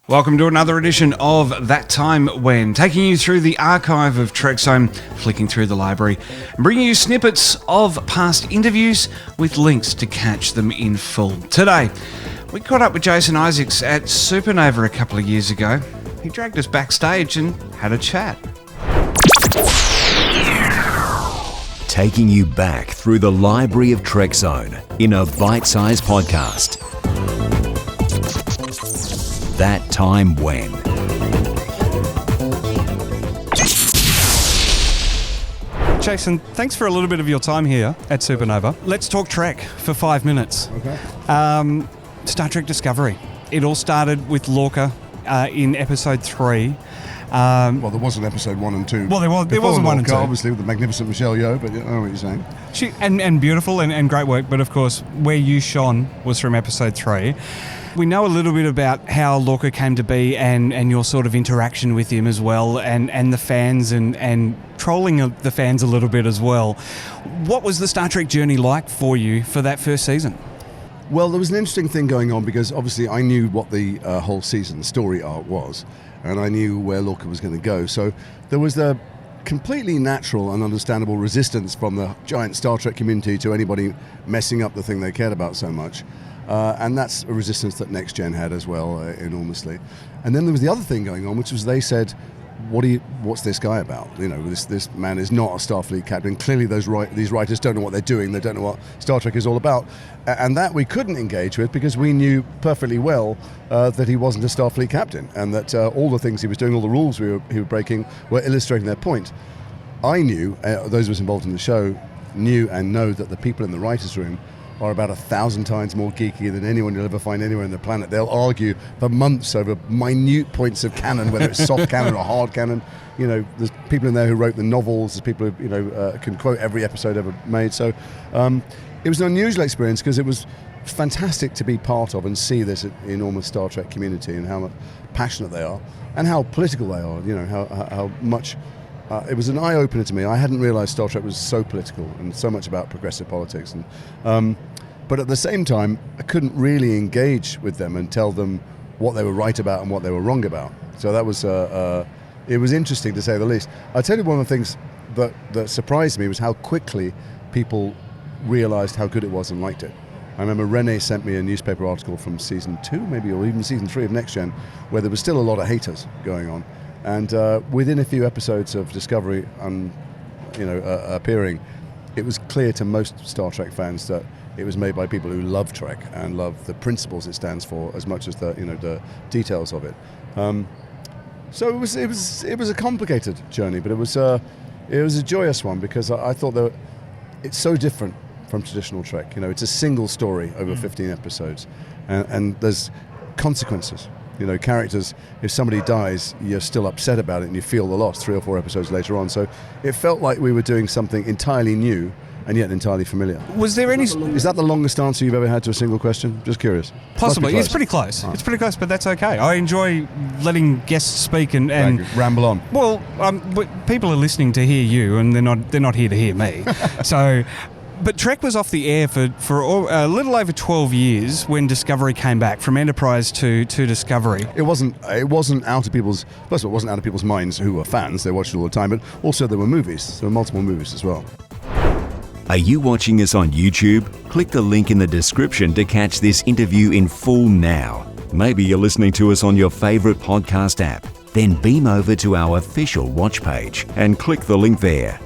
Welcome to another edition of That Time When, taking you through the archive of Trek Zone, flicking through the library, and bringing you snippets of past interviews with links to catch them in full. Today, we caught up with Jason Isaacs at Supernova a couple of years ago. He dragged us backstage and had a chat. Taking you back through the library of Trek Zone in a bite-sized podcast. That Time When. Jason, thanks for a little bit of your time here at Supernova. Let's talk Trek for 5 minutes. Okay. Star Trek Discovery. It all started with Lorca in episode 3. Well, there wasn't episode 1 and 2. Well, there wasn't 1 and 2. Obviously, with the magnificent Michelle Yeoh, but I know what you're saying. And beautiful and great work, but of course, where you shone was from episode 3. We know a little bit about how Lorca came to be and your sort of interaction with him as well, and the fans and trolling the fans a little bit as well. What was the Star Trek journey like for you for that first season? Well, there was an interesting thing going on because obviously I knew what the whole season story arc was, and I knew where Lorca was going to go. So there was the completely natural and understandable resistance from the giant Star Trek community to anybody messing up the thing they cared about so much. And that's a resistance that Next Gen had as well, enormously. And then there was the other thing going on, which was they said, what's this guy about? You know, this man is not a Starfleet captain. Clearly these writers don't know what they're doing. They don't know what Star Trek is all about. And that we couldn't engage with because we knew perfectly well that he wasn't a Starfleet captain, and that all the things he was doing, all the rules he was breaking, were illustrating their point. I knew, those of us involved in the show knew and know that the people in the writers' room are about 1,000 times more geeky than anyone you'll ever find anywhere on the planet. They'll argue for months over minute points of canon, whether it's soft canon or hard canon. You know, there's people in there who wrote the novels. There's people who can quote every episode ever made. So it was an unusual experience because it was fantastic to be part of and see this enormous Star Trek community and how passionate they are and how political they are. You know, how much. It was an eye-opener to me. I hadn't realised Star Trek was so political and so much about progressive politics. And, but at the same time, I couldn't really engage with them and tell them what they were right about and what they were wrong about. So that was it was interesting to say the least. I'll tell you one of the things that surprised me was how quickly people realised how good it was and liked it. I remember Renee sent me a newspaper article from season 2, maybe, or even season 3 of Next Gen, where there was still a lot of haters going on. And within a few episodes of Discovery appearing, it was clear to most Star Trek fans that it was made by people who love Trek and love the principles it stands for as much as the details of it. So it was a complicated journey, but it was a joyous one because I thought it's so different from traditional Trek. You know, it's a single story over 15 episodes, and there's consequences. You know, characters, if somebody dies, you're still upset about it and you feel the loss 3 or 4 episodes later on. So it felt like we were doing something entirely new and yet entirely familiar. Was there any... Is that the longest answer you've ever had to a single question? Just curious. Possibly. It's pretty close. It's pretty close, but that's okay. I enjoy letting guests speak and ramble on. Well, but people are listening to hear you and they're not here to hear me. So... But Trek was off the air for a little over 12 years when Discovery came back, from Enterprise to Discovery. It wasn't out of people's... First of all, it wasn't out of people's minds who were fans. They watched it all the time, but also there were movies. There were multiple movies as well. Are you watching us on YouTube? Click the link in the description to catch this interview in full now. Maybe you're listening to us on your favourite podcast app. Then beam over to our official watch page and click the link there.